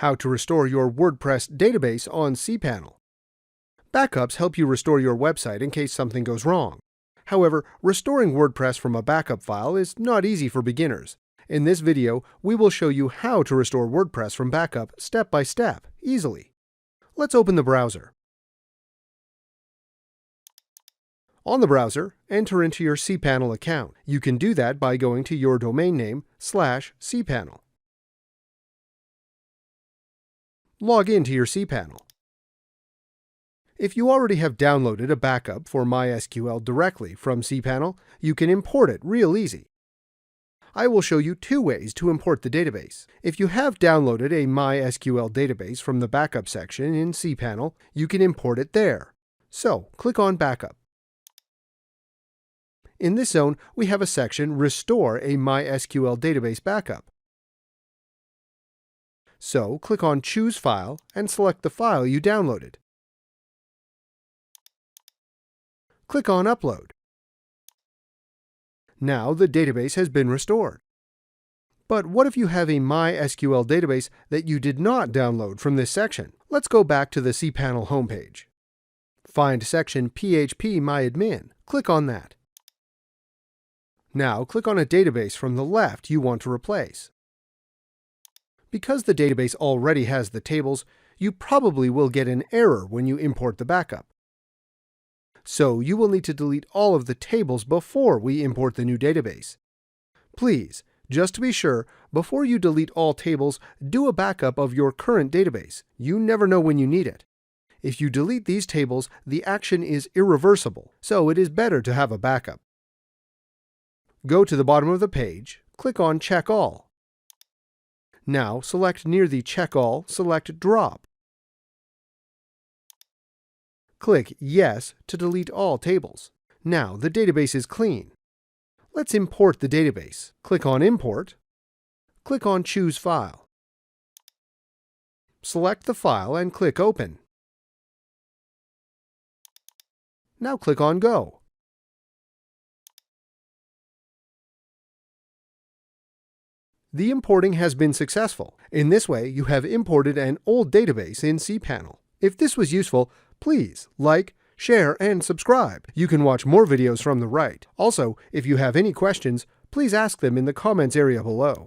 How to restore your WordPress database on cPanel. Backups help you restore your website in case something goes wrong. However, restoring WordPress from a backup file is not easy for beginners. In this video, we will show you how to restore WordPress from backup step by step, easily. Let's open the browser. On the browser, enter into your cPanel account. You can do that by going to your domain name /cPanel. Log into your cPanel. If you already have downloaded a backup for MySQL directly from cPanel, you can import it real easy. I will show you two ways to import the database. If you have downloaded a MySQL database from the backup section in cPanel, you can import it there. So, click on Backup. In this zone, we have a section Restore a MySQL Database Backup. So, click on Choose File and select the file you downloaded. Click on Upload. Now the database has been restored. But what if you have a MySQL database that you did not download from this section? Let's go back to the cPanel homepage. Find section phpMyAdmin. Click on that. Now click on a database from the left you want to replace. Because the database already has the tables, you probably will get an error when you import the backup. So you will need to delete all of the tables before we import the new database. Please, just to be sure, before you delete all tables, do a backup of your current database. You never know when you need it. If you delete these tables, the action is irreversible, so it is better to have a backup. Go to the bottom of the page, click on Check All. Now select near the Check All, select Drop. Click Yes to delete all tables. Now the database is clean. Let's import the database. Click on Import. Click on Choose File. Select the file and click Open. Now click on Go. The importing has been successful. In this way, you have imported an old database in cPanel. If this was useful, please like, share, and subscribe. You can watch more videos from the right. Also, if you have any questions, please ask them in the comments area below.